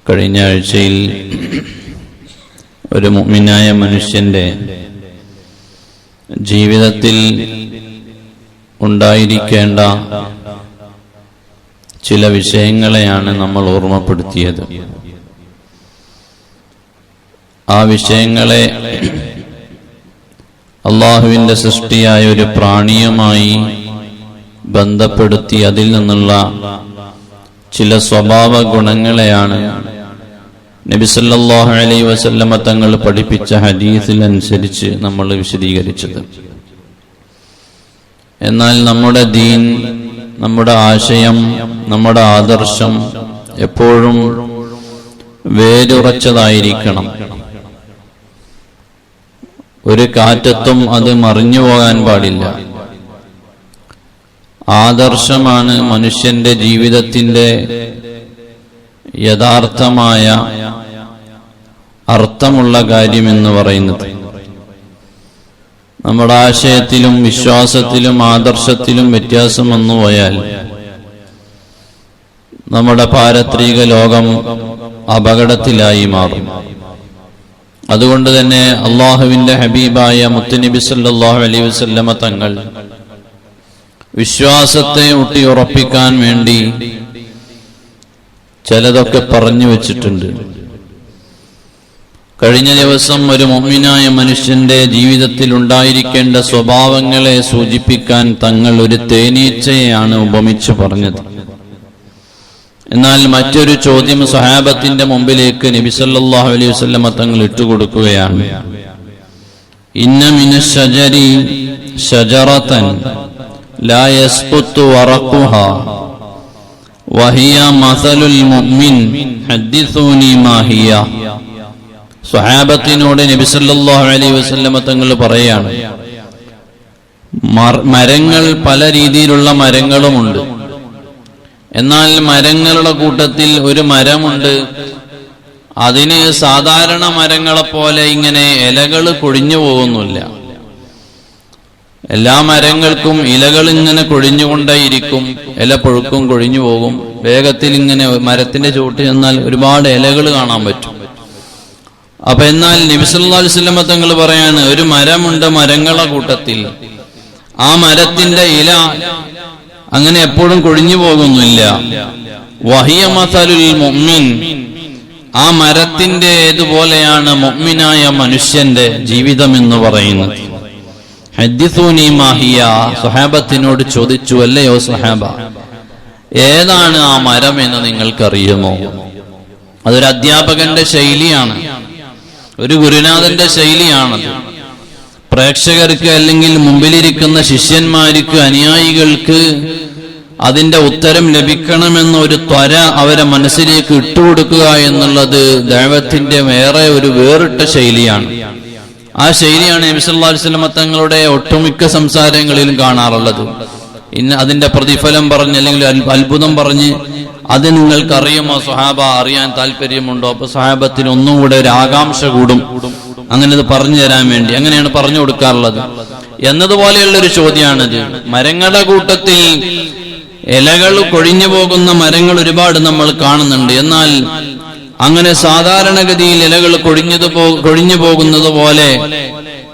കഴിഞ്ഞ ആഴ്ചയിൽ ഒരു മുഅ്മിനായ മനുഷ്യന്റെ ജീവിതത്തിൽ ഉണ്ടായിരിക്കേണ്ട ചില വിഷയങ്ങളെയാണ് നമ്മൾ ഓർമ്മപ്പെടുത്തിയത്. ആ വിഷയങ്ങളെ അള്ളാഹുവിന്റെ സൃഷ്ടിയായ ഒരു പ്രാണിയുമായി ബന്ധപ്പെടുത്തി അതിൽ നിന്നുള്ള ചില സ്വഭാവ ഗുണങ്ങളെയാണ് നബി സല്ലല്ലാഹു അലൈഹി വസല്ലമ തങ്ങൾ പഠിപ്പിച്ച ഹദീസിൽ അനുസരിച്ച് നമ്മൾ വിശദീകരിച്ചത്. എന്നാൽ നമ്മുടെ ദീൻ, നമ്മുടെ ആശയം, നമ്മുടെ ആദർശം എപ്പോഴും വേരുറച്ചതായിരിക്കണം. ഒരു കാറ്റത്തും അത് മറിഞ്ഞു പോകാൻ പാടില്ല. ആദർശമാണ് മനുഷ്യന്റെ ജീവിതത്തിന്റെ യഥാർത്ഥമായ അർത്ഥമുള്ള കാര്യമെന്ന് പറയുന്നത്. നമ്മുടെ ആശയത്തിലും വിശ്വാസത്തിലും ആദർശത്തിലും വ്യത്യാസം വന്നുപോയാൽ നമ്മുടെ പാരത്രിക ലോകം അപകടത്തിലായി മാറും. അതുകൊണ്ട് തന്നെ അള്ളാഹുവിന്റെ ഹബീബായ മുത്തുനബി സല്ലല്ലാഹു അലൈഹി വസല്ലമ തങ്ങൾ വിശ്വാസത്തെ ഊട്ടിയുറപ്പിക്കാൻ വേണ്ടി ചിലതൊക്കെ പറഞ്ഞു വെച്ചിട്ടുണ്ട്. കഴിഞ്ഞ ദിവസം ഒരു മുഅ്മിനായ മനുഷ്യന്റെ ജീവിതത്തിൽ ഉണ്ടായിരിക്കേണ്ട സ്വഭാവങ്ങളെ സൂചിപ്പിക്കാൻ തങ്ങൾ ഒരു തേനീച്ചയെയാണ് ഉപമിച്ചു പറഞ്ഞത്. എന്നാൽ മറ്റൊരു ചോദ്യം സ്വഹാബത്തിന്റെ മുമ്പിലേക്ക് നബി സല്ലല്ലാഹു അലൈഹി വസല്ലമ തങ്ങൾ ഇട്ടുകൊടുക്കുകയാണ്. ഇന്ന മിനശ് ശജരി ശജറതൻ ലാ യസ്ഖുതു വറഖുഹാ വഹിയ മസലുൽ മുഅ്മിൻ ഹദ്ദിസൂനി മാ ഹിയ. സ്വഹാബത്തിനോട് നബി സല്ലല്ലാഹു അലൈഹി വസല്ലമ തങ്ങൾ പറയാണ്, മരങ്ങൾ പല രീതിയിലുള്ള മരങ്ങളുമുണ്ട്. എന്നാൽ മരങ്ങളുടെ കൂട്ടത്തിൽ ഒരു മരമുണ്ട്, അതിന് സാധാരണ മരങ്ങളെ പോലെ ഇങ്ങനെ ഇലകൾ കൊഴിഞ്ഞു പോകുന്നില്ല. എല്ലാ മരങ്ങൾക്കും ഇലകൾ ഇങ്ങനെ കൊഴിഞ്ഞുകൊണ്ടേയിരിക്കും, ഇല പൊഴുക്കും കൊഴിഞ്ഞു പോകും. വേഗത്തിൽ ഇങ്ങനെ മരത്തിന്റെ ചുവട്ടിൽ ചെന്നാൽ ഒരുപാട് ഇലകൾ കാണാൻ പറ്റും. അപ്പൊ എന്നാൽ നബി സല്ലല്ലാഹു അലൈഹി വസല്ലം തങ്ങൾ പറയാണ്, ഒരു മരമുണ്ട് മരങ്ങളുടെ കൂട്ടത്തിൽ, ആ മരത്തിന്റെ ഇല അങ്ങനെ എപ്പോഴും കൊഴിഞ്ഞു പോകുന്നില്ല. വഹിയ മസലുൽ മുഅ്മിൻ, ആ മരത്തിന്റെ ഏതുപോലെയാണ് മുഅ്മിനായ മനുഷ്യന്റെ ജീവിതം എന്ന് പറയുന്നത്. ഹദ്ദിസൂനി മാ ഹിയ, സ്വഹാബത്തിനോട് ചോദിച്ചു, അല്ലയോ സ്വഹാബ, ഏതാണ് ആ മരം എന്ന് നിങ്ങൾക്കറിയുമോ? അതൊരു അധ്യാപകന്റെ ശൈലിയാണ്, ഒരു ഗുരുനാഥന്റെ ശൈലിയാണത്. പ്രേക്ഷകർക്ക് അല്ലെങ്കിൽ മുമ്പിലിരിക്കുന്ന ശിഷ്യന്മാർക്ക്, അനുയായികൾക്ക് അതിന്റെ ഉത്തരം ലഭിക്കണമെന്ന ഒരു ത്വര അവരെ മനസ്സിലേക്ക് ഇട്ടുകൊടുക്കുക എന്നുള്ളത് ദഅവത്തിന്റെ വേറിട്ട ശൈലിയാണ്. ആ ശൈലിയാണ് നബി സല്ലല്ലാഹു അലൈഹി വസല്ലം തങ്ങളുടെ ഒട്ടുമിക്ക സംസാരങ്ങളിലും കാണാറുള്ളത്. അതിന്റെ പ്രതിഫലം പറഞ്ഞ് അല്ലെങ്കിൽ അത്ഭുതം പറഞ്ഞ്, അത് നിങ്ങൾക്കറിയുമോ സ്വഹാബ, അറിയാൻ താല്പര്യമുണ്ടോ? അപ്പൊ സ്വഹാബത്തിന് ഒന്നും കൂടെ ഒരു ആകാംക്ഷ കൂടും, അങ്ങനെ ഇത് പറഞ്ഞു തരാൻ വേണ്ടി. അങ്ങനെയാണ് പറഞ്ഞു കൊടുക്കാറുള്ളത്. എന്നതുപോലെയുള്ളൊരു ചോദ്യമാണിത്. മരങ്ങളുടെ കൂട്ടത്തിൽ ഇലകൾ കൊഴിഞ്ഞു പോകുന്ന മരങ്ങൾ ഒരുപാട് നമ്മൾ കാണുന്നുണ്ട്. എന്നാൽ അങ്ങനെ സാധാരണഗതിയിൽ ഇലകൾ കൊഴിഞ്ഞു പോകുന്നത് പോലെ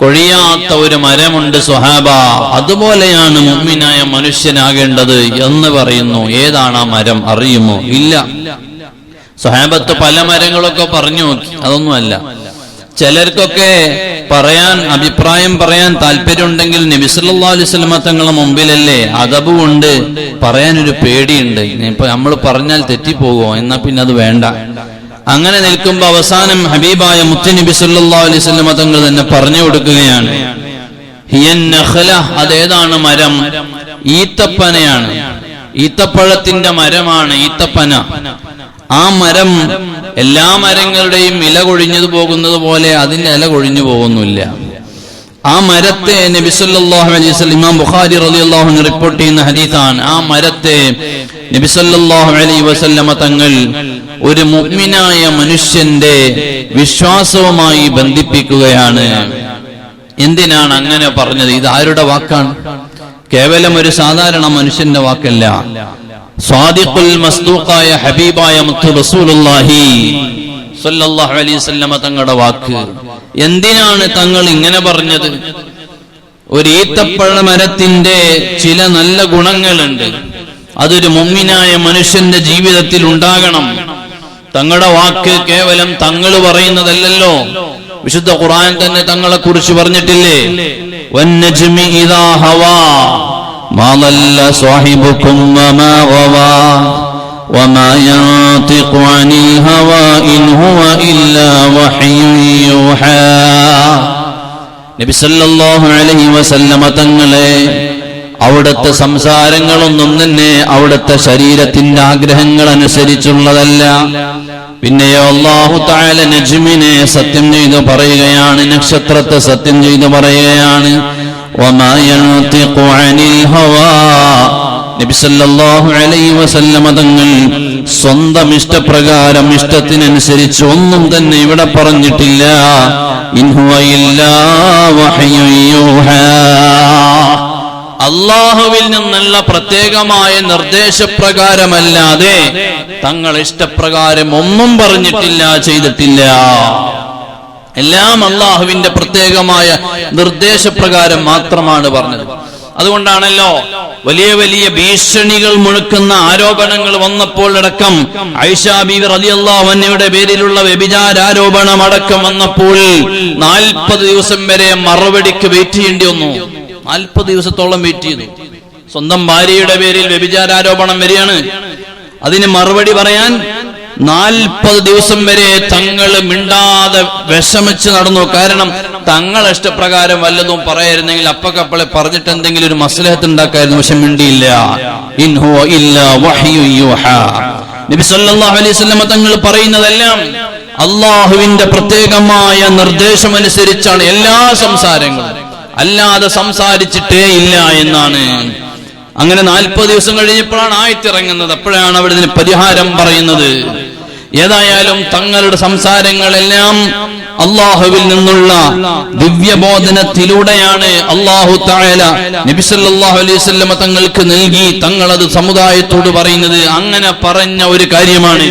കൊഴിയാത്ത ഒരു മരമുണ്ട് സ്വഹാബ, അതുപോലെയാണ് മുഅ്മിനായ മനുഷ്യനാകേണ്ടത് എന്ന് പറയുന്നു. ഏതാണ് ആ മരം, അറിയുമോ? ഇല്ല. സ്വഹാബത്ത് പല മരങ്ങളൊക്കെ പറഞ്ഞു നോക്കി, അതൊന്നുമല്ല. ചിലർക്കൊക്കെ അഭിപ്രായം പറയാൻ താല്പര്യമുണ്ടെങ്കിൽ നബി സല്ലല്ലാഹു അലൈഹി വസല്ലം തങ്ങളുടെ മുമ്പിലല്ലേ, അദബ് കൊണ്ട് പറയാനൊരു പേടിയുണ്ട്. ഇപ്പൊ നമ്മൾ പറഞ്ഞാൽ തെറ്റിപ്പോകുമോ, എന്നാ പിന്നെ അത് വേണ്ട. അങ്ങനെ നിൽക്കുമ്പോ അവസാനം ഹബീബായ മുത്തുനബി സല്ലല്ലാഹു അലൈഹി വസല്ലം തങ്ങൾ തന്നെ പറഞ്ഞു കൊടുക്കുകയാണ്, ഹിയൻ നഖല, അതേതാണ് മരം? ഈത്തപ്പനയാണ്, ഈത്തപ്പഴത്തിന്റെ മരമാണ് ഈത്തപ്പന. ആ മരം എല്ലാ മരങ്ങളുടെയും ഇല കൊഴിഞ്ഞു പോകുന്നത് പോലെ അതിന്റെ ഇല കൊഴിഞ്ഞു പോകുന്നില്ല. ആ മരത്തെ നബി സല്ലല്ലാഹു അലൈഹി വസല്ലം, ഇമാം ബുഖാരി റളിയല്ലാഹു അൻഹു റിപ്പോർട്ട് ചെയ്യുന്ന ഹദീസാണ്, ആ മരത്തെ നബി സല്ലല്ലാഹു അലൈഹി വസല്ലം തങ്ങൾ ഒരു മുഅ്മിനായ മനുഷ്യന്റെ വിശ്വാസവുമായി ബന്ധിപ്പിക്കുകയാണ്. എന്തിനാണ് അങ്ങനെ പറഞ്ഞത്? ഇത് ആരുടെ വാക്കാണ്? കേവലം ഒരു സാധാരണ മനുഷ്യന്റെ വാക്കല്ല. സ്വാദിഖുൽ മസ്ദൂഖായ ഹബീബായ മുത്ത് റസൂലുള്ളാഹി സ്വല്ലല്ലാഹു അലൈഹി വസല്ലമ തങ്ങളുടെ വാക്ക്. എന്തിനാണ് തങ്ങൾ ഇങ്ങനെ പറഞ്ഞത്? ഒരു ഈത്തപ്പഴ മരത്തിന്റെ ചില നല്ല ഗുണങ്ങളുണ്ട്, അതൊരു മുഅ്മിനായ മനുഷ്യന്റെ ജീവിതത്തിൽ ഉണ്ടാകണം. തങ്ങളുടെ വാക്ക് കേവലം തങ്ങൾ പറയുന്നതല്ലല്ലോ, വിശുദ്ധ ഖുർആൻ തന്നെ തങ്ങളെ കുറിച്ച് പറഞ്ഞിട്ടില്ലേ? വന്നജ്മി ഇദാ ഹവാ മാ ളല്ല സാഹിബുകും വമാ ഗവാ വമാ യൻതിഖു അനിൽ ഹവാ ഇൻ ഹുവ ഇല്ലാ വഹ്യുൻ യൂഹാ. നബി സല്ലല്ലാഹു അലൈഹി വസല്ലമ തങ്ങളെ അവിടുത്തെ സംസാരങ്ങളൊന്നും തന്നെ അവിടുത്തെ ശരീരത്തിന്റെ ആഗ്രഹങ്ങൾ അനുസരിച്ചുള്ളതല്ല. പിന്നെയോ അല്ലാഹു തആല നജ്മിനെ സത്യം ചെയ്തു പറയുകയാണ്, നക്ഷത്രത്തെ സത്യം ചെയ്തു പറയുകയാണ്. വമാ യൻതിഖു അനിൽ ഹവാ. നബി സല്ലല്ലാഹു അലൈഹി വസല്ലമ തങ്ങൾ സ്വന്തം ഇഷ്ടപ്രകാരം ഇഷ്ടത്തിനനുസരിച്ച് ഒന്നും തന്നെ ഇവിടെ പറഞ്ഞിട്ടില്ല. ഇൻ ഹുവ ഇല്ലാ വഹ്യുൻ യൂഹാ. അല്ലാഹുവിൽ നിന്നുള്ള പ്രത്യേകമായ നിർദ്ദേശപ്രകാരമല്ലാതെ തങ്ങൾ ഇഷ്ടപ്രകാരം ഒന്നും പറഞ്ഞിട്ടില്ല, ചെയ്തിട്ടില്ല. എല്ലാം അല്ലാഹുവിന്റെ പ്രത്യേകമായ നിർദ്ദേശപ്രകാരം മാത്രമാണ് പറഞ്ഞത്. അതുകൊണ്ടാണല്ലോ വലിയ വലിയ ഭീഷണികൾ മുഴക്കുന്ന ആരോപണങ്ങൾ വന്നപ്പോൾ അടക്കം ആയിഷ ബീവി റളിയല്ലാഹു അൻഹയുടെ പേരിലുള്ള വ്യഭിചാരാരോപണം അടക്കം വന്നപ്പോൾ 40 ദിവസം വരെ മറുപടിക്ക് വെയിറ്റ് ചെയ്യേണ്ടി വന്നു. 40 ദിവസത്തോളം വെയിറ്റ് ചെയ്തു. സ്വന്തം ഭാര്യയുടെ പേരിൽ വ്യഭിചാരാരോപണം വരികയാണ്, അതിന് മറുപടി പറയാൻ 40 ദിവസം വരെ തങ്ങൾ മിണ്ടാതെ വിഷമിച്ച് നടന്നു. കാരണം തങ്ങൾ ഇഷ്ടപ്രകാരം വല്ലതും പറയായിരുന്നെങ്കിൽ അപ്പക്കപ്പളെ പറഞ്ഞിട്ട് എന്തെങ്കിലും ഒരു മസ്ലഹത്ത് ഉണ്ടാക്കായിരുന്നു. പക്ഷെ മിണ്ടിയില്ല. ഇൻ ഹുവ ഇല്ലാ വഹ്യുൻ യൂഹാ. നബി സല്ലല്ലാഹു അലൈഹി വസല്ലം തങ്ങൾ പറയുന്നതെല്ലാം അല്ലാഹുവിന്റെ പ്രത്യേകമായ നിർദ്ദേശമനുസരിച്ചാണ് എല്ലാ സംസാരങ്ങളും, അല്ലാതെ സംസാരിച്ചിട്ടേ ഇല്ല എന്നാണ്. അങ്ങനെ 40 ദിവസം കഴിഞ്ഞപ്പോഴാണ് ആയത്തിറങ്ങുന്നത്. അപ്പോഴാണ് അവിടെ ഇതിന് പരിഹാരം പറയുന്നത്. ഏതായാലും തങ്ങളുടെ സംസാരങ്ങളെല്ലാം അല്ലാഹുവിൽ നിന്നുള്ള ദിവ്യബോധനത്തിലൂടെയാണ് അല്ലാഹു തആല നബി സല്ലല്ലാഹു അലൈഹി വസല്ലം തങ്ങൾക്ക് നൽകി തങ്ങളത് സമുദായത്തോട് പറയുന്നത്. അങ്ങനെ പറഞ്ഞ ഒരു കാര്യമാണ്,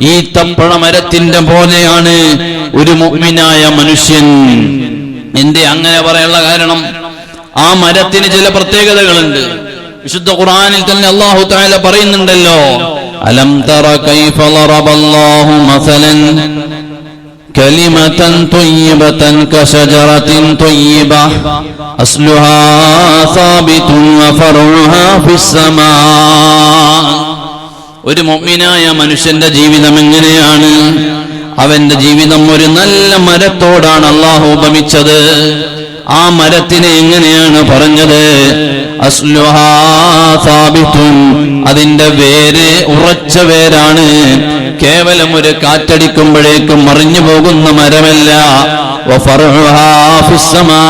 ഈ ഈത്തപ്പഴ മരത്തിന്റെ പോലെയാണ് ഒരു മുഅ്മിനായ മനുഷ്യൻ. എന്തേ അങ്ങനെ പറയാനുള്ള കാരണം? ആ മരത്തിന് ചില പ്രത്യേകതകളുണ്ട്. വിശുദ്ധ ഖുർആനിൽ തന്നെ അല്ലാഹു തആല പറയുന്നുണ്ടല്ലോ, അലം തറ കൈഫ ളറബല്ലാഹു മസലൻ കലിമതൻ ത്വയ്യിബതൻ കശജറത്തിൻ ത്വയ്യിബ അസ്ലുഹാ സാബിതുൻ വഫറുഹാ ഫിസ്സമാ. ഒരു മുഅ്മിനായ മനുഷ്യന്റെ ജീവിതം എങ്ങനെയാണ്? അവന്റെ ജീവിതം ഒരു നല്ല മരത്തോടാണ് അല്ലാഹു ഉപമിച്ചത്. ആ മരത്തിനെ എങ്ങനെയാണ് പറഞ്ഞത്? അസ്ലുഹാ സാബിതുൻ, അതിന്റെ വേര് ഉറച്ച വേരാണ്. കേവലം ഒരു കാറ്റടിക്കുമ്പോഴേക്കും മറിഞ്ഞു പോകുന്ന മരമല്ല. വഫറുഹാ ഫിസ്സമാ,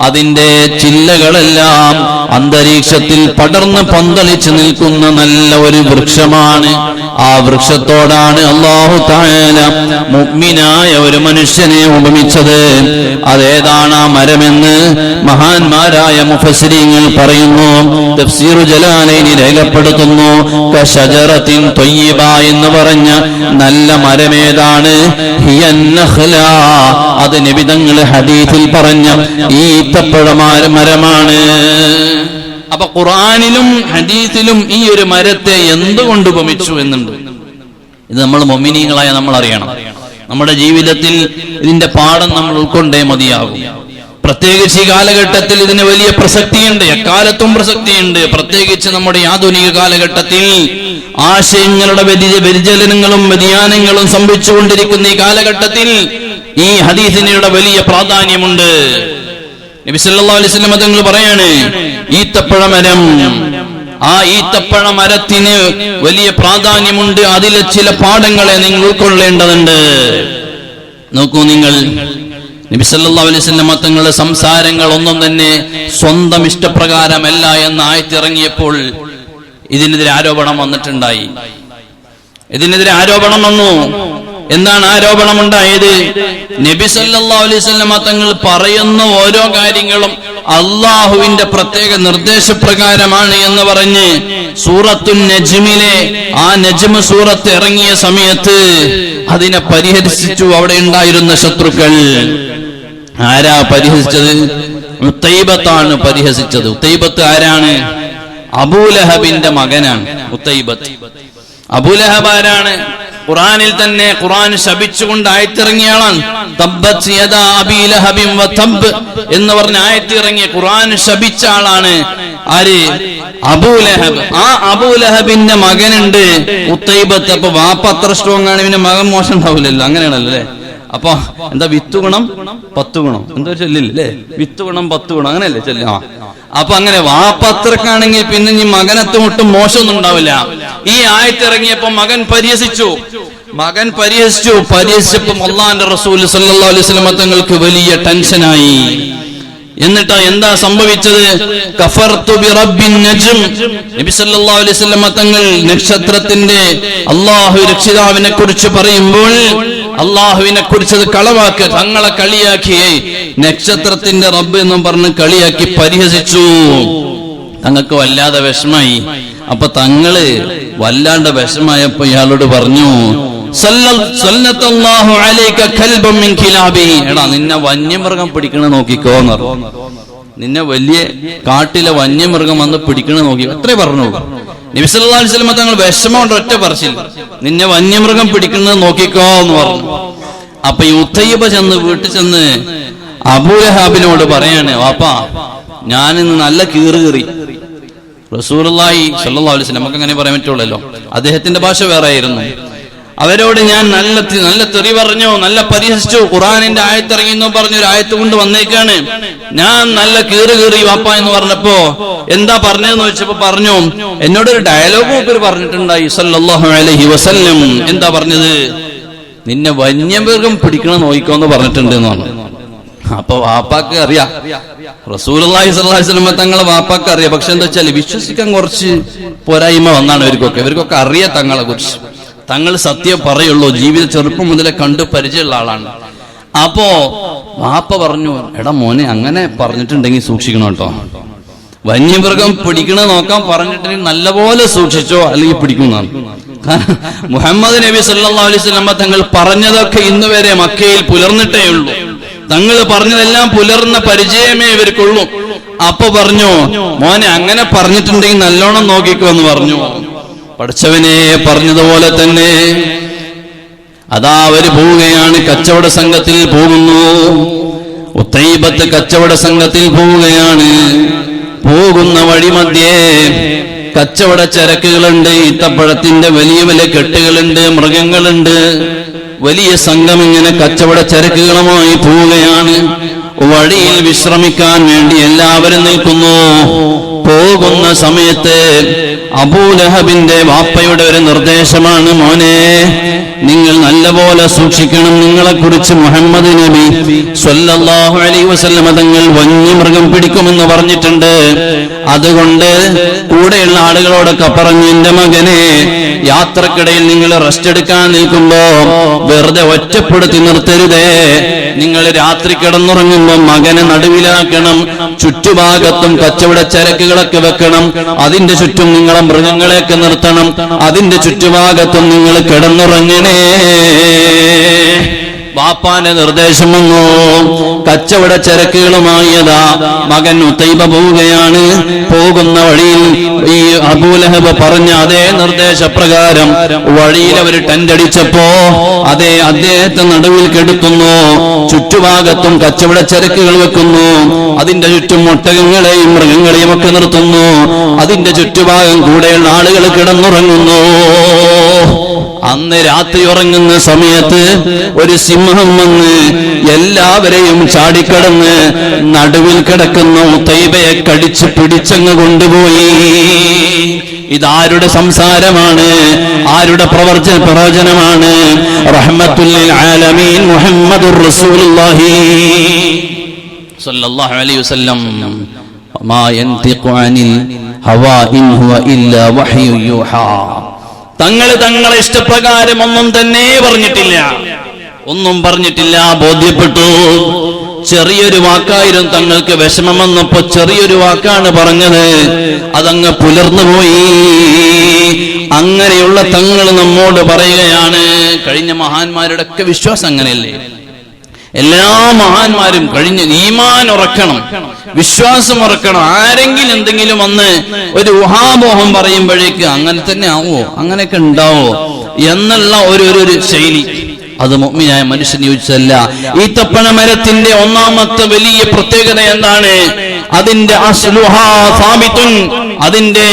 അതിന്റെ ചില്ലകളെല്ലാം അന്തരീക്ഷത്തിൽ പടർന്ന് പന്തളിച്ച് നിൽക്കുന്ന നല്ല ഒരു വൃക്ഷമാണ്. ആ വൃക്ഷത്തോടാണ് അല്ലാഹു തആല മുഅ്മിനായ ഒരു മനുഷ്യനെ ഉപമിച്ചത്. അതേതാണ് ആ മരമെന്ന് മഹാന്മാരായ മുഫസ്സിരീങ്ങൾ പറയുന്നു. തഫ്സീറു ജലാലൈനി രേഖപ്പെടുത്തുന്നു, കശജറത്തിൻ ത്വയ്യിബ എന്ന് പറഞ്ഞ നല്ല മരമേതാണ്? ഹിയൻ നഖ്ല, അത് നബി തങ്ങൾ ഹദീസിൽ പറഞ്ഞ ഈ ഈത്തപ്പഴ മരമാണ്. അപ്പൊ ഖുർആനിലും ഹദീസിലും ഈ ഒരു മരത്തെ എന്തുകൊണ്ട് ഉപമിച്ചു എന്നുണ്ട്. ഇത് നമ്മൾ മുഅ്മിനീങ്ങളായ നമ്മൾ അറിയണം. നമ്മുടെ ജീവിതത്തിൽ ഇതിന്റെ പാഠം നമ്മൾ ഉൾക്കൊണ്ടേ മതിയാകും. പ്രത്യേകിച്ച് ഈ കാലഘട്ടത്തിൽ ഇതിന് വലിയ പ്രസക്തിയുണ്ട്, എക്കാലത്തും പ്രസക്തിയുണ്ട്. പ്രത്യേകിച്ച് നമ്മുടെ ആധുനിക കാലഘട്ടത്തിൽ ആശയങ്ങളുടെ വ്യതിചലനങ്ങളും വ്യതിയാനങ്ങളും സംഭവിച്ചുകൊണ്ടിരിക്കുന്ന ഈ കാലഘട്ടത്തിൽ ഈ ഹദീസിനയുടെ വലിയ പ്രാധാന്യമുണ്ട്. നബി സല്ലല്ലാഹു അലൈഹി വസല്ലം തങ്ങൾ പറയാണ്, ഈത്തപ്പഴ മരം, ആ ഈത്തപ്പഴ മരത്തിന് വലിയ പ്രാധാന്യമുണ്ട്. അതിലെ ചില പാഠങ്ങളെ നിങ്ങൾ ഉൾക്കൊള്ളേണ്ടതുണ്ട്. നോക്കൂ, നിങ്ങൾ നബി സല്ലല്ലാഹു അലൈഹി വസല്ലം തങ്ങളുടെ സംസാരങ്ങൾ ഒന്നും തന്നെ സ്വന്തം ഇഷ്ടപ്രകാരമല്ല എന്ന ആയത്തിറങ്ങിയപ്പോൾ ഇതിനെതിരെ ആരോപണം വന്നിട്ടുണ്ടായി. ഇതിനെതിരെ ആരോപണം വന്നു. എന്താണ് ആരോപണം ഉണ്ടായത്? നബി സല്ലല്ലാഹു അലൈഹി വസല്ലം തങ്ങൾ പറയുന്ന ഓരോ കാര്യങ്ങളും അള്ളാഹുവിന്റെ പ്രത്യേക നിർദ്ദേശപ്രകാരമാണ് എന്ന് പറഞ്ഞ് സൂറത്തുൻ നജ്മിലെ ആ നജ്മ് സൂറത്ത് ഇറങ്ങിയ സമയത്ത് അതിനെ പരിഹരിച്ചു അവിടെ ഉണ്ടായിരുന്ന ശത്രുക്കൾ. ആരാ പരിഹസിച്ചത്? ഉത്തൈബത്താണ് പരിഹസിച്ചത്. ഉത്തൈബത്ത് ആരാണ്? അബൂലഹബിന്റെ മകനാണ് ഉത്തൈബത്ത്. അബൂലഹബ് ആരാണ്? ഖുർആനിൽ തന്നെ ഖുർആൻ ശപിച്ചുകൊണ്ട് ആയത്തിറങ്ങിയ ആളാണ്. തബ്ബത് യദാ അബീ ലഹബിൻ വതബ് എന്ന് പറഞ്ഞ ആയത്തിറങ്ങിയ ഖുർആൻ ശപിച്ച ആളാണ് ആര്? അബൂലഹബ്. ആ അബൂലഹബിന്റെ മകനുണ്ട് ഉത്തൈബത്ത്. അപ്പൊ വാപ്പ അത്ര സ്ട്രോങ് ആണ്, പിന്നെ മകൻ മോശം ഉണ്ടാവില്ലല്ലോ. അങ്ങനെയാണല്ലോ അല്ലേ? അപ്പൊ എന്താ 10 ഗുണം 10 ഗുണം എന്തോ ചൊല്ലില്ലേ? 10 ഗുണം 10 ഗുണം അങ്ങനെയല്ലേ ചൊല്ലി? അപ്പൊ അങ്ങനെ വാപ്പത്രക്കാണെങ്കിൽ പിന്നെ ഈ മകനത്ത് ഒട്ടും മോശമൊന്നും ഉണ്ടാവില്ല. ഈ ആയത്തിറങ്ങിയപ്പോ മകൻ പരിഹസിച്ചു. പരിഹസിച്ചപ്പോ അല്ലാഹുവിന്റെ റസൂൽ സല്ലല്ലാഹു അലൈഹി വസല്ലം തങ്ങൾക്ക് വലിയ ടെൻഷനായി. എന്നിട്ട് എന്താ സംഭവിച്ചത്? കഫർതു ബിറബ്ബിൻ നജ്ം. നബി സല്ലല്ലാഹു അലൈഹി വസല്ലം തങ്ങൾ നക്ഷത്രത്തിന്റെ അല്ലാഹു രക്ഷിതാവിനെ കുറിച്ച് പറയുമ്പോൾ അള്ളാഹുവിനെ കുറിച്ചത് കളവാക്കി തങ്ങളെ കളിയാക്കി, നക്ഷത്രത്തിന്റെ റബ്ബ് എന്നും പറഞ്ഞ് കളിയാക്കി പരിഹസിച്ചു. തങ്ങൾക്ക് വല്ലാതെ വിഷമായി. അപ്പൊ തങ്ങള് വല്ലാണ്ട് വിഷമായപ്പോ ഇയാളോട് പറഞ്ഞു, എടാ നിന്നെ വന്യമൃഗം പിടിക്കണ നോക്കിക്കോന്ന് പറഞ്ഞു. നിന്നെ വലിയ കാട്ടിലെ വന്യമൃഗം വന്ന് പിടിക്കണ നോക്കി അത്രേ പറഞ്ഞു. നബി സല്ലല്ലാഹു അലൈഹി വസല്ലം തങ്ങൾ വിഷമം കൊണ്ട് ഒറ്റ പറച്ചില്ല, നിന്നെ വന്യമൃഗം പിടിക്കുന്നത് നോക്കിക്കോ എന്ന് പറഞ്ഞു. അപ്പൊ ഈ ഉത്തയ്യബ വീട്ടിൽ ചെന്ന് അബൂലഹബിനോട് പറയാണ്, വാപ്പാ ഞാനിന്ന് നല്ല കീറി റസൂലുള്ളാഹി സ്വല്ലല്ലാഹു അലൈഹി വസല്ലം, നമുക്ക് അങ്ങനെ പറയാൻ പറ്റുള്ളല്ലോ, അദ്ദേഹത്തിന്റെ ഭാഷ വേറെ ആയിരുന്നു. അവരോട് ഞാൻ നല്ല തെറി പറഞ്ഞു, നല്ല പരിഹസിച്ചു. ഖുർആനിന്റെ ആയത്തിറങ്ങിയെന്ന് പറഞ്ഞൊരു ആയത്ത് കൊണ്ട് വന്നേക്കാണ്. ഞാൻ നല്ല കീറി വാപ്പ എന്ന് പറഞ്ഞപ്പോ എന്താ പറഞ്ഞതെന്ന് ചോദിച്ചപ്പോ പറഞ്ഞു, എന്നോടൊരു ഡയലോഗ് പറഞ്ഞിട്ടുണ്ടായി സല്ലല്ലാഹു അലൈഹി വസല്ലം. എന്താ പറഞ്ഞത്? നിന്നെ വന്യമൃഗം പിടിക്കണം നോക്കിക്കോന്ന് പറഞ്ഞിട്ടുണ്ട് എന്ന് പറഞ്ഞു. അപ്പൊ വാപ്പാക്ക് അറിയാം, റസൂലുള്ളാഹി സ്വല്ലല്ലാഹു അലൈഹി വസല്ലം തങ്ങളെ വാപ്പാക്ക് അറിയാം. പക്ഷെ എന്താ വെച്ചാൽ വിശ്വസിക്കാൻ കുറച്ച് പോരായ്മ വന്നാണ് ഇവർക്കൊക്കെ അറിയാം തങ്ങളെ കുറിച്ച്. തങ്ങൾ സത്യം പറയുള്ളൂ, ജീവിത ചെറുപ്പം മുതലേ കണ്ടു പരിചയമുള്ള ആളാണ്. അപ്പോ വാപ്പ പറഞ്ഞു, എടാ മോനെ അങ്ങനെ പറഞ്ഞിട്ടുണ്ടെങ്കിൽ സൂക്ഷിക്കണം കേട്ടോ, വന്യമൃഗം പിടിക്കണ നോക്കാൻ പറഞ്ഞിട്ടുണ്ടെങ്കിൽ നല്ലപോലെ സൂക്ഷിച്ചോ, അല്ലെങ്കിൽ പിടിക്കുന്നതാണ്. മുഹമ്മദ് നബി സല്ലല്ലാഹു അലൈഹി വസല്ലം തങ്ങൾ പറഞ്ഞതൊക്കെ ഇന്ന് വരെ മക്കയിൽ പുലർന്നിട്ടേ ഉള്ളൂ. തങ്ങൾ പറഞ്ഞതെല്ലാം പുലർന്ന പരിചയമേ ഇവർക്കുള്ളൂ. അപ്പൊ പറഞ്ഞു, മോനെ അങ്ങനെ പറഞ്ഞിട്ടുണ്ടെങ്കിൽ നല്ലോണം നോക്കിക്കോ എന്ന് പറഞ്ഞു. പഠിച്ചവനെ പറഞ്ഞതുപോലെ തന്നെ അതാ അവര് പോവുകയാണ്, കച്ചവട സംഘത്തിൽ പോകുന്നു. ഉത്തൈബത്ത് കച്ചവട സംഘത്തിൽ പോവുകയാണ്. പോകുന്ന വഴി മധ്യേ കച്ചവട ചരക്കുകളുണ്ട്, ഈത്തപ്പഴത്തിന്റെ വലിയ വലിയ കെട്ടുകളുണ്ട്, മൃഗങ്ങളുണ്ട്. വലിയ സംഘം ഇങ്ങനെ കച്ചവട ചരക്കുകളുമായി പോവുകയാണ്. വഴിയിൽ വിശ്രമിക്കാൻ വേണ്ടി എല്ലാവരും നിൽക്കുന്നു. പോകുന്ന സമയത്ത് അബൂലഹബിന്റെ വാപ്പയുടെ ഒരു നിർദ്ദേശമാണ്, മോനെ നിങ്ങൾ നല്ലപോലെ സൂക്ഷിക്കണം, നിങ്ങളെ കുറിച്ച് മുഹമ്മദ് നബി സ്വല്ലല്ലാഹു അലൈഹി വസല്ലം തങ്ങൾ വന്യമൃഗം പിടിക്കുമെന്ന് പറഞ്ഞിട്ടുണ്ട്. അതുകൊണ്ട് കൂടെയുള്ള ആളുകളോടൊക്കെ പറഞ്ഞു, എന്റെ മകനെ യാത്രക്കിടയിൽ നിങ്ങൾ റെസ്റ്റ് എടുക്കാൻ നിൽക്കുമ്പോ വെറുതെ ഒറ്റപ്പെടുത്തി നിർത്തരുതേ. നിങ്ങൾ രാത്രി കിടന്നുറങ്ങുമ്പോൾ മകനെ നടുവിലാക്കണം, ചുറ്റുഭാഗത്തും കച്ചവട ചരക്കുകളൊക്കെ വെക്കണം, അതിന്റെ ചുറ്റും നിങ്ങളെ മൃഗങ്ങളെയൊക്കെ നിർത്തണം, അതിന്റെ ചുറ്റുഭാഗത്തും നിങ്ങൾ കിടന്നുറങ്ങണേ. വാപ്പാന്റെ നിർദ്ദേശം വന്നു. കച്ചവട ചരക്കുകളുമായതാ മകൻ ഉത്തൈബ പോവുകയാണ്. പോകുന്ന വഴിയിൽ ഈ അബൂലഹബ് പറഞ്ഞ അതേ നിർദ്ദേശപ്രകാരം വഴിയിൽ അവർ ടെന്റ് അടിച്ചപ്പോ അതേ അദ്ദേഹത്തെ നടുവിൽ കെടുത്തുന്നു. ചുറ്റുഭാഗത്തും കച്ചവട ചരക്കുകൾ വെക്കുന്നു, അതിന്റെ ചുറ്റും ഒട്ടകങ്ങളെയും മൃഗങ്ങളെയും ഒക്കെ നിർത്തുന്നു, അതിന്റെ ചുറ്റുഭാഗം കൂടെയുള്ള ആളുകൾ കിടന്നുറങ്ങുന്നു. അന്ന് രാത്രി ഉറങ്ങുന്ന സമയത്ത് ഒരു സിംഹം വന്ന് എല്ലാവരെയും ചാടിക്കടന്ന് നടുവിൽ കിടക്കുന്ന ഉത്തൈബയെ കടിച്ച് പിടിച്ചങ്ങ് കൊണ്ടുപോയി. ഇതാരുടെ സംസാരമാണ്? ആരുടെ പ്രവചനമാണ്? റഹ്മത്തുൽ ലിൽ ആലമീൻ മുഹമ്മദുർ റസൂലുള്ളാഹി സ്വല്ലല്ലാഹു അലൈഹി വസല്ലം. മാ യൻതിഖു അനിൽ ഹവാ ഇൻ ഹുവ ഇല്ലാ വഹ്യു യൂഹാ. തങ്ങളെ ഇഷ്ടപ്രകാരം ഒന്നും തന്നെ പറഞ്ഞിട്ടില്ല, ബോധ്യപ്പെട്ടു. ചെറിയൊരു വാക്കായിരുന്നു തങ്ങൾക്ക് വിഷമം വന്നപ്പോ ചെറിയൊരു വാക്കാണ് പറഞ്ഞത്, അതങ്ങ് പുലർന്നുപോയി. അങ്ങനെയുള്ള തങ്ങൾ നമ്മോട് പറയുകയാണ്. കഴിഞ്ഞ മഹാന്മാരുടെ ഒക്കെ വിശ്വാസം അങ്ങനെയല്ലേ? എല്ലാ മഹാന്മാരും കഴിഞ്ഞ ഈമാൻ ഉറക്കണം, വിശ്വാസം ഉറക്കണം. ആരെങ്കിലും എന്തെങ്കിലും വന്ന് ഒരു ഊഹാമോഹം പറയുമ്പോഴേക്ക് അങ്ങനെ തന്നെ ആവോ, അങ്ങനെയൊക്കെ ഉണ്ടാവോ എന്നുള്ള ഒരു ശൈലി അത് മുഅ്മിനായ മനുഷ്യന് യോജിച്ചതല്ല. ഈത്തപ്പന മരത്തിന്റെ ഒന്നാമത്തെ വലിയ പ്രത്യേകത എന്താണ്? അതിന്റെ അസ്ലുഹാ സാബിതുൻ, അതിന്റെ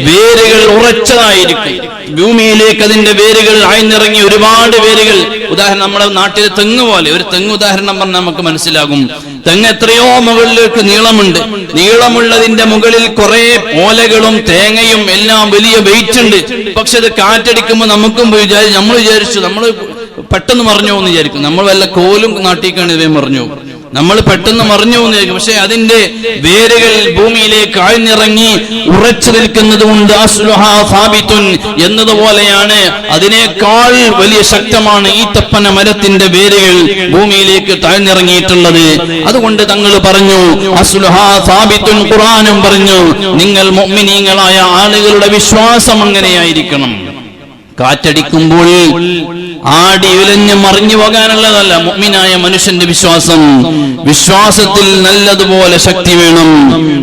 വേരുകൾ ഉറച്ചതായിരിക്കും. ഭൂമിയിലേക്ക് അതിന്റെ വേരുകൾ ആഴ്ന്നിറങ്ങി ഒരുപാട് വേരുകൾ. ഉദാഹരണം നമ്മുടെ നാട്ടിലെ തെങ്ങ് പോലെ, ഒരു തെങ്ങ് ഉദാഹരണം പറഞ്ഞാൽ നമുക്ക് മനസ്സിലാകും. തെങ്ങ് എത്രയോ മുകളിലേക്ക് നീളമുണ്ട്. നീളമുള്ളതിന്റെ മുകളിൽ കുറെ ഓലകളും തേങ്ങയും എല്ലാം വലിയ വെയിറ്റ് ഉണ്ട്. പക്ഷെ അത് കാറ്റടിക്കുമ്പോൾ നമുക്കും നമ്മൾ വിചാരിച്ചു നമ്മൾ പെട്ടെന്ന് മറിഞ്ഞു എന്ന് വിചാരിക്കും. നമ്മൾ വല്ല കോലും നാട്ടിക്കാണ് ഇവയെ മറിഞ്ഞു, നമ്മൾ പെട്ടെന്ന് മറിഞ്ഞു എന്ന് വിചാരിക്കും. പക്ഷെ അതിന്റെ വേരുകൾ ഭൂമിയിലേക്ക് ആഴ്ന്നിറങ്ങി ഉറച്ചു നിൽക്കുന്നത് കൊണ്ട് അസ്ലുഹാ സാബിതുൻ എന്നതുപോലെയാണ്. അതിനേക്കാൾ വലിയ ശക്തമാണ് ഈത്തപ്പന മരത്തിന്റെ വേരുകൾ ഭൂമിയിലേക്ക് താഴ്ന്നിറങ്ങിയിട്ടുള്ളത്. അതുകൊണ്ട് തങ്ങൾ പറഞ്ഞു അസ്ലുഹാ സാബിതുൻ. ഖുർആനും പറഞ്ഞു നിങ്ങൾ മുഅ്മിനീങ്ങളായ ആളുകളുടെ വിശ്വാസം അങ്ങനെയായിരിക്കണം. കാറ്റടിക്കുമ്പോൾ ആടി ഉലഞ്ഞ് മറിഞ്ഞു പോകാനുള്ളതല്ല മുഅ്മിനായ മനുഷ്യന്റെ വിശ്വാസം. വിശ്വാസത്തിൽ നല്ലതുപോലെ ശക്തി വേണം.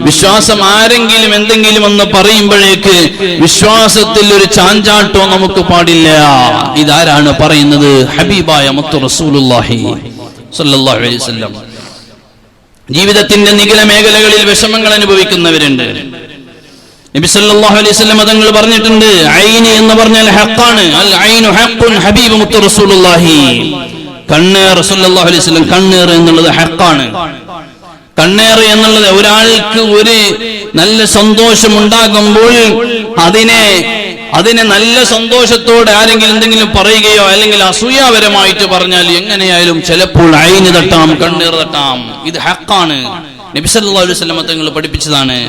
വിശ്വാസം ആരെങ്കിലും എന്തെങ്കിലും ഒന്ന് പറയുമ്പോഴേക്ക് വിശ്വാസത്തിൽ ഒരു ചാഞ്ചാട്ടോ നമുക്ക് പാടില്ല. ഇതാരാണ് പറയുന്നത്? ഹബീബായ മുത്തു റസൂലുള്ളാഹി സ്വല്ലല്ലാഹു അലൈഹി വസല്ലം. ജീവിതത്തിന്റെ നിഖില മേഖലകളിൽ വിഷമങ്ങൾ അനുഭവിക്കുന്നവരുണ്ട്. നബി സല്ലല്ലാഹു അലൈഹി വസല്ലം തങ്ങൾ പറഞ്ഞിട്ടുണ്ട്, ഐനി എന്ന് പറഞ്ഞാൽ ഹഖാണ്. അൽ ഐനു ഹഖുൻ. ഹബീബ് മുത്തു റസൂലുള്ളാഹി. കണ്ണേർ സല്ലല്ലാഹു അലൈഹി വസല്ലം, കണ്ണേർ എന്നുള്ളത് ഹഖാണ്. കണ്ണേർ എന്നുള്ളത് ഒരാൾക്ക് ഒരു നല്ല സന്തോഷം ഉണ്ടാകുമ്പോൾ അതിനെ നല്ല സന്തോഷത്തോടെ ആരെങ്കിലും എന്തെങ്കിലും പറയുകയോ അല്ലെങ്കിൽ അസൂയാപരമായിട്ട് പറഞ്ഞാൽ എങ്ങനെയായാലും ചിലപ്പോൾ ഐന് തട്ടാം, കണ്ണേർ തട്ടാം. ഇത് ഹഖാണ്. നബി സല്ലല്ലാഹു അലൈഹി വസല്ലം തങ്ങൾ പഠിപ്പിച്ചതാണ്.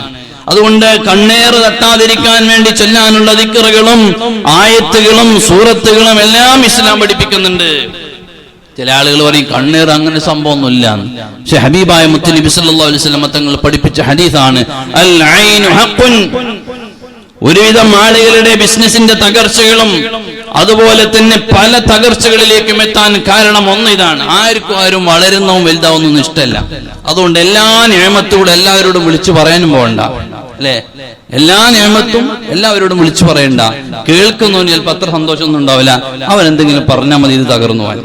അതുകൊണ്ട് കണ്ണേറ് തട്ടാതിരിക്കാൻ വേണ്ടി ചൊല്ലാനുള്ള ദിക്റുകളും ആയത്തുകളും സൂറത്തുകളും എല്ലാം ഇസ്ലാം പഠിപ്പിക്കുന്നുണ്ട്. ചില ആളുകൾ പറയും കണ്ണേറ് അങ്ങനെ സംഭവമൊന്നുമില്ല. പക്ഷെ ഹബീബായ മുത്ത് നബി സല്ലല്ലാഹു അലൈഹി വസല്ലം തങ്ങൾ പഠിപ്പിച്ച ഹദീസാണ് അൽ ഐനു ഹഖുൻ. ഒരുവിധം ആളുകളുടെ ബിസിനസിന്റെ തകർച്ചകളും അതുപോലെ തന്നെ പല തകർച്ചകളിലേക്കും എത്താൻ കാരണം ഒന്ന് ഇതാണ്. ആരും വളരുന്നതും വലുതാവുന്നൊന്നും ഇഷ്ടമല്ല. അതുകൊണ്ട് എല്ലാ നിഅമത്തും എല്ലാവരോടും വിളിച്ചു പറയാനും പോകണ്ട, അല്ലെ? എല്ലാ നിഅമത്തും എല്ലാവരോടും വിളിച്ചു പറയണ്ട. കേൾക്കുന്നവന് ചിലപ്പോൾ അത്ര സന്തോഷമൊന്നും ഉണ്ടാവില്ല. അവൻ എന്തെങ്കിലും പറഞ്ഞാൽ മതി ഇത് തകർന്നു പോകാൻ.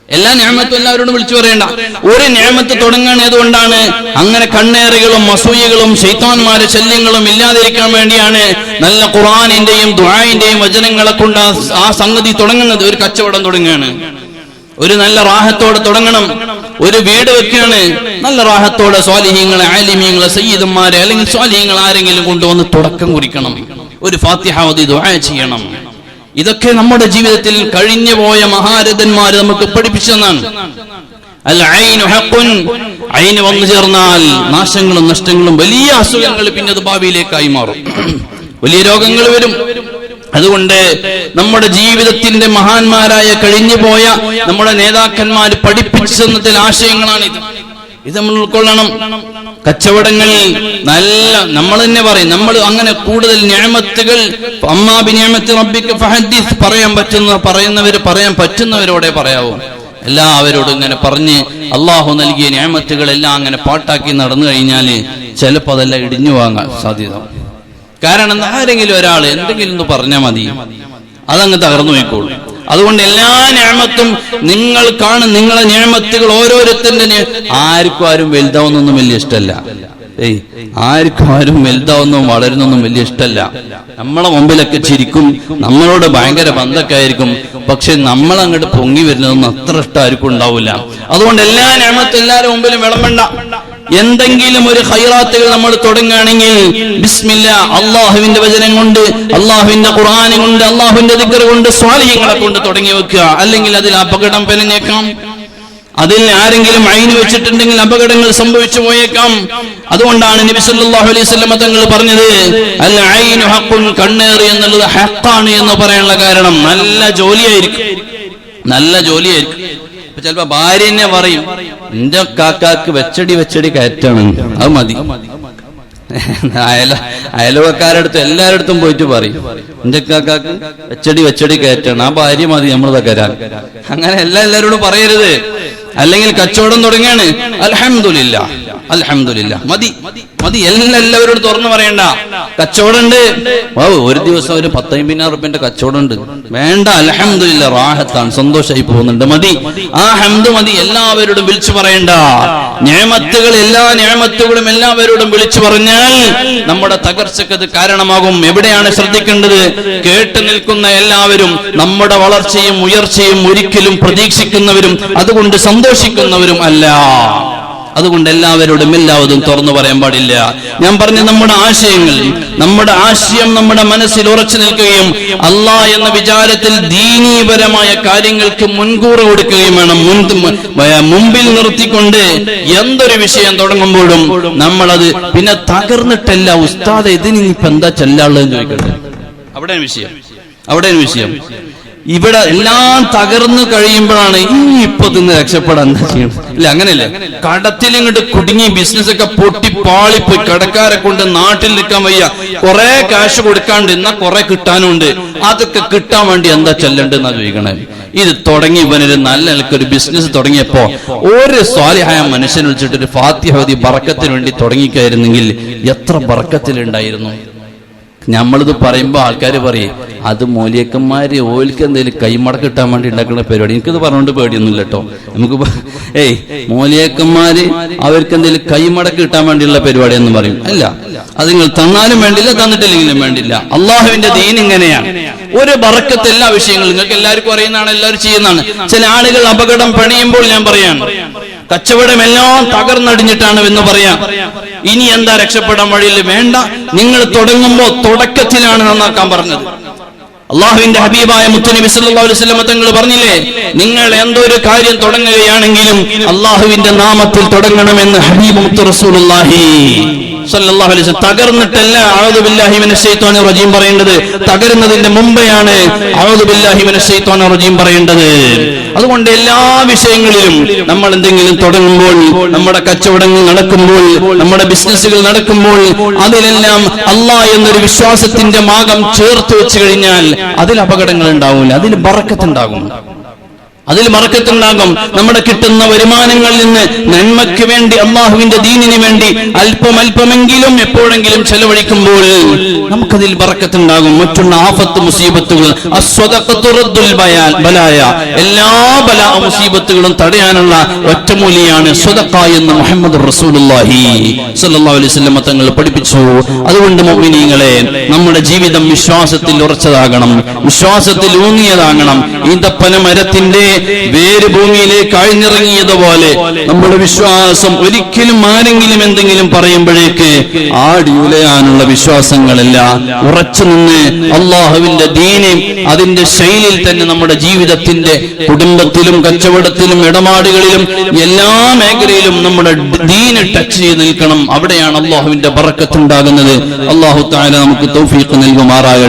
എല്ലാ നിഅമത്തും എല്ലാവരോടും വിളിച്ചു പറയണ്ട. ഒരു നിഅമത്ത് തുടങ്ങാൻ ഏതുകൊണ്ടാണ്? അങ്ങനെ കണ്ണേറുകളും അസൂയകളും ശൈത്താന്മാരുടെ ശല്യങ്ങളും ഇല്ലാതിരിക്കാൻ വേണ്ടിയാണ് നല്ല ഖുർആനിന്റെയും ദുആഇന്റെയും വചനങ്ങളെ കൊണ്ട് ആ സംഗതി തുടങ്ങുന്നത്. ഒരു കച്ചവടം തുടങ്ങുകയാണ്, ഒരു നല്ല റാഹത്തോടെ തുടങ്ങണം. ഒരു വീട് വെക്കുകയാണ്, നല്ല റാഹത്തോടെ സ്വാലിഹീങ്ങളെ ആലിമീങ്ങളെ സയ്യിദന്മാരെ അല്ലെങ്കിൽ സ്വാലിഹീങ്ങൾ ആരെങ്കിലും കൊണ്ടുവന്ന് തുടക്കം കുറിക്കണം. ഒരു ഫാത്തിഹ ഓതി ദുആ ചെയ്യണം. ഇതൊക്കെ നമ്മുടെ ജീവിതത്തിൽ കഴിഞ്ഞു പോയ മഹാരഥന്മാര് നമുക്ക് പഠിപ്പിച്ചതാണ്. അൽ ഐനു ഹഖുൻ. ഐന് വന്നു ചേർന്നാൽ നാശങ്ങളും നഷ്ടങ്ങളും വലിയ അസുഖങ്ങൾ പിന്നെ അത് ഭാവിയിലേക്കായി മാറും, വലിയ രോഗങ്ങൾ വരും. അതുകൊണ്ട് നമ്മുടെ ജീവിതത്തിന്റെ മഹാന്മാരായ കഴിഞ്ഞുപോയ നമ്മുടെ നേതാക്കന്മാർ പഠിപ്പിച്ചു തന്നതിൽ ആശയങ്ങളാണിത്. ഇത് നമ്മൾ ഉൾക്കൊള്ളണം. കച്ചവടങ്ങളിൽ നല്ല നമ്മൾ തന്നെ പറയും, നമ്മൾ അങ്ങനെ കൂടുതൽ നിഅമത്തുകൾ അമ്മാ ബിനിഅമത്തി റബ്ബിക ഫഹദ്ദിസ് പറയാൻ പറ്റുന്നവരോടെ പറയാവൂ. എല്ലാവരോടും ഇങ്ങനെ പറഞ്ഞ് അള്ളാഹു നൽകിയ നിഅമത്തുകൾ എല്ലാം അങ്ങനെ പാട്ടാക്കി നടന്നു കഴിഞ്ഞാൽ ചിലപ്പോൾ അതെല്ലാം ഇടിഞ്ഞു വാങ്ങാൻ സാധ്യത. കാരണം ആരെങ്കിലും ഒരാൾ എന്തെങ്കിലും ഒന്ന് പറഞ്ഞാൽ മതി, അതങ്ങ് തകർന്നു പോയിക്കോളൂ. അതുകൊണ്ട് എല്ലാ നിഅമത്തും നിങ്ങൾ കാണും. നിങ്ങളെ നിഅമത്തുകൾ ഓരോരുത്തരുടെ ആരും വലുതാവുന്നൊന്നും വലിയ ഇഷ്ടമല്ല. ആരും വലുതാവുന്നതും വളരുന്നൊന്നും വലിയ ഇഷ്ടമല്ല. നമ്മളെ മുമ്പിലൊക്കെ ചിരിക്കും, നമ്മളോട് ഭയങ്കര ബന്ധമൊക്കെ ആയിരിക്കും. പക്ഷെ നമ്മളങ്ങോട്ട് പൊങ്ങി വരുന്നതൊന്നും അത്ര ഇഷ്ടം ആർക്കും ഉണ്ടാവില്ല. അതുകൊണ്ട് എല്ലാ നിഅമത്തും എല്ലാവരും മുമ്പിലും വിളമ്പണ്ട. എന്തെങ്കിലും ഒരു ഖൈറാത്തുകൾ നമ്മൾ തുടങ്ങുകയാണെങ്കിൽ ബിസ്മില്ലാ, അള്ളാഹുവിന്റെ വചനം കൊണ്ട്, അള്ളാഹുവിന്റെ ഖുർആൻ കൊണ്ട്, അള്ളാഹുവിന്റെ ദിക്ർ കൊണ്ട്, സ്വാലിഹീങ്ങളെ കൊണ്ട് തുടങ്ങി വെക്കുക. അല്ലെങ്കിൽ അതിൽ അപകടം പെനഞ്ഞേക്കാം. അതിൽ ആരെങ്കിലും ഐന് വെച്ചിട്ടുണ്ടെങ്കിൽ അപകടങ്ങൾ സംഭവിച്ചു പോയേക്കാം. അതുകൊണ്ടാണ് നബി സല്ലല്ലാഹു അലൈഹി വസല്ലം തങ്ങൾ പറഞ്ഞത് അൽ ഐനു ഹഖുൻ. കണ്ണേറ് എന്നുള്ളത് ഹഖാണ് എന്ന് പറയാനുള്ള കാരണം നല്ല ജോലിയായിരിക്കും. ചിലപ്പോ ഭാര്യ തന്നെ പറയും, എന്റെ കാക്കാക്ക് വെച്ചടി കയറ്റാണ്, അത് മതി. അയൽവക്കാരടുത്ത് എല്ലാരടുത്തും പോയിട്ട് പറയും എന്റെ കാക്കാക്ക് വെച്ചടി കയറ്റാണ്, ആ ഭാര്യ മതി നമ്മൾ തകരാൻ. അങ്ങനെ എല്ലാവരോടും പറയരുത്. അല്ലെങ്കിൽ കച്ചവടം തുടങ്ങിയാണ്, അൽഹംദുലില്ലാ മതി എല്ലാവരോടും തുറന്നു പറയണ്ട. കച്ചവടം ഉണ്ട്, ഒരു ദിവസം ഒരു 10,000 റുപ്യന്റെ കച്ചവടം ഉണ്ട്, വേണ്ട, അൽഹംദുലില്ലാ റാഹത്താണ്, സന്തോഷമായി പോകുന്നുണ്ട്, മതി. ആ ഹംദ് മതി, എല്ലാവരോടും വിളിച്ചു പറയണ്ട. എല്ലാ നിഅമത്തുകളും എല്ലാവരോടും വിളിച്ചു പറഞ്ഞാൽ നമ്മുടെ തകർച്ചക്ക് അത് കാരണമാകും. എവിടെയാണ് ശ്രദ്ധിക്കേണ്ടത്? കേട്ടു നിൽക്കുന്ന എല്ലാവരും നമ്മുടെ വളർച്ചയും ഉയർച്ചയും ഒരിക്കലും പ്രതീക്ഷിക്കുന്നവരും അതുകൊണ്ട് സന്തോഷിക്കുന്നവരും അല്ല. അതുകൊണ്ട് എല്ലാവരോടും എല്ലാവരും തുറന്നു പറയാൻ പാടില്ല. ഞാൻ പറഞ്ഞ നമ്മുടെ ആശയം നമ്മുടെ മനസ്സിൽ ഉറച്ചു നിൽക്കുകയും അല്ലാഹ് എന്ന വിചാരത്തിൽ ദീനീപരമായ കാര്യങ്ങൾക്ക് മുൻകൂർ കൊടുക്കുകയും വേണം. മുമ്പിൽ നിർത്തിക്കൊണ്ട് എന്തൊരു വിഷയം തുടങ്ങുമ്പോഴും നമ്മളത് പിന്നെ തകർന്നിട്ടല്ല, ഉസ്താദ് ഇതിനിപ്പോ എന്താ ചെല്ലാനുള്ളതെന്ന് ചോദിക്കട്ടെ. അവിടെയാണ് വിഷയം. ഇവിടെ എല്ലാം തകർന്നു കഴിയുമ്പോഴാണ് ഇപ്പൊ നിന്ന് രക്ഷപ്പെടാൻ എന്താ ചെയ്യണം? ഇല്ല, അങ്ങനെയല്ലേ? കടത്തിലിങ്ങോട്ട് കുടുങ്ങി ബിസിനസ് ഒക്കെ പൊട്ടിപ്പാളിപ്പോയി കടക്കാരെ കൊണ്ട് നാട്ടിൽ നിൽക്കാൻ വയ്യ, കുറെ കാശ് കൊടുക്കാണ്ട് എന്നാ കുറെ കിട്ടാനുണ്ട്, അതൊക്കെ കിട്ടാൻ വേണ്ടി എന്താ ചെല്ലണ്ടെന്നാ ചോദിക്കണേ. ഇത് തുടങ്ങി ഇവനൊരു നല്ല നിലക്കൊരു ബിസിനസ് തുടങ്ങിയപ്പോ ഒരു സ്വാലിഹായ മനുഷ്യനെ വിളിച്ചിട്ട് ഒരു ഫാത്തിഹ ഓതി ബറക്കത്തിന് വേണ്ടി തുടങ്ങിക്കായിരുന്നെങ്കിൽ എത്ര ബറക്കത്തിലുണ്ടായിരുന്നു. നമ്മളിത് പറയുമ്പോ ആൾക്കാർ പറയും അത് മൂല്യക്കന്മാര് ഓൽക്ക് എന്തെങ്കിലും കൈമടക്ക് കിട്ടാൻ വേണ്ടി ഉണ്ടാക്കുന്ന പരിപാടി. എനിക്കത് പറഞ്ഞുകൊണ്ട് പേടിയൊന്നുമില്ല കേട്ടോ. നമുക്ക് മൂല്യക്കന്മാര് അവർക്ക് എന്തെങ്കിലും കൈമടക്ക് കിട്ടാൻ വേണ്ടിയുള്ള പരിപാടി എന്ന് പറയും. അല്ല, അത് നിങ്ങൾ തന്നാലും വേണ്ടില്ല, തന്നിട്ടില്ലെങ്കിലും വേണ്ടില്ല. അള്ളാഹുവിന്റെ ദീൻ ഇങ്ങനെയാണ്. ഒരു ബറക്കത്ത് എല്ലാ വിഷയങ്ങളും നിങ്ങൾക്ക് എല്ലാവർക്കും അറിയുന്നതാണ്, എല്ലാവരും ചെയ്യുന്നതാണ്. ചില ആളുകൾ അപകടം പണിയുമ്പോൾ ഞാൻ പറയാം, കച്ചവടം എല്ലാം തകർന്നടിഞ്ഞിട്ടാണ് എന്ന് പറയാം. ഇനി എന്താ രക്ഷപ്പെടാൻ വഴിയിൽ? വേണ്ട, നിങ്ങൾ തുടങ്ങുമ്പോ തുടക്കത്തിലാണ് നന്നാക്കാൻ പറഞ്ഞത്. അള്ളാഹുവിന്റെ ഹബീബായ മുത്തുനബി സല്ലല്ലാഹു അലൈഹി വസല്ലം തങ്ങൾ പറഞ്ഞില്ലേ, നിങ്ങൾ എന്തൊരു കാര്യം തുടങ്ങുകയാണെങ്കിലും അള്ളാഹുവിന്റെ നാമത്തിൽ തുടങ്ങണമെന്ന് ഹബീബ് മുത്ത് റസൂലുള്ളാഹി സല്ലല്ലാഹു അലൈഹി വസല്ലം. തകർന്നിട്ടല്ല അഊദു ബില്ലാഹി മിനശ് ശൈത്വാനിർ റജീം പറയേണ്ടത്, തകരുന്നതിന്റെ മുമ്പെയാണ് അഊദു ബില്ലാഹി മിനശ് ശൈത്വാനിർ റജീം പറയേണ്ടത്. അതുകൊണ്ട് എല്ലാ വിഷയങ്ങളിലും നമ്മൾ എന്തെങ്കിലും തുടങ്ങുമ്പോൾ, നമ്മുടെ കച്ചവടങ്ങൾ നടക്കുമ്പോൾ, നമ്മുടെ ബിസിനസ്സുകൾ നടക്കുമ്പോൾ അതിലെല്ലാം അല്ലാഹ് എന്നൊരു വിശ്വാസത്തിന്റെ മാഗം ചേർത്ത് വെച്ച് കഴിഞ്ഞാൽ അതിൽ അപകടങ്ങൾ ഉണ്ടാവില്ല, അതിൽ ബറക്കത്തുണ്ടാകും. നമ്മുടെ കിട്ടുന്ന വരുമാനങ്ങളിൽ നിന്ന് നന്മയ്ക്ക് വേണ്ടി, അള്ളാഹുവിന്റെ ദീനിന് വേണ്ടി അല്പമെങ്കിലും എപ്പോഴെങ്കിലും ചെലവഴിക്കുമ്പോൾ നമുക്കതിൽ ബറക്കത്തുണ്ടാകും. മറ്റുള്ള ആഫത്ത് മുസീബത്തുകൾ, എല്ലാ ബലാ മുസീബത്തുകളും തടയാനുള്ള ഒറ്റമൂലിയാണ് സ്വദഖ എന്ന് മുഹമ്മദ് റസൂലുള്ളാഹി സ്വല്ലല്ലാഹു അലൈഹി വസല്ലം തങ്ങൾ പഠിപ്പിച്ചു. അതുകൊണ്ട് മുഅ്മിനീങ്ങളെ, നമ്മുടെ ജീവിതം വിശ്വാസത്തിൽ ഉറച്ചതാകണം, വിശ്വാസത്തിൽ ഊന്നിയതാകണം. ഈന്തപ്പന മരത്തിന്റെ വേര് ഭൂമിയിലേക്ക് ആഴ്ന്നിറങ്ങിയതുപോലെ നമ്മുടെ വിശ്വാസം ഒരിക്കലും ആരെങ്കിലും എന്തെങ്കിലും പറയുമ്പോഴേക്ക് ആടിയുലയാനുള്ള വിശ്വാസങ്ങളല്ല, ഉറച്ചു നിന്ന് അള്ളാഹുവിന്റെ ദീന് അതിന്റെ ശൈലിയിൽ തന്നെ നമ്മുടെ ജീവിതത്തിന്റെ കുടുംബത്തിലും കച്ചവടത്തിലും ഇടപാടുകളിലും എല്ലാ മേഖലയിലും നമ്മുടെ ദീന് ടച്ച് ചെയ്ത് നിൽക്കണം. അവിടെയാണ് അള്ളാഹുവിന്റെ ബറക്കത്ത് ഉണ്ടാകുന്നത്. അള്ളാഹു തആല നമുക്ക് തൗഫീഖ് നൽകുമാറാകട്ടെ.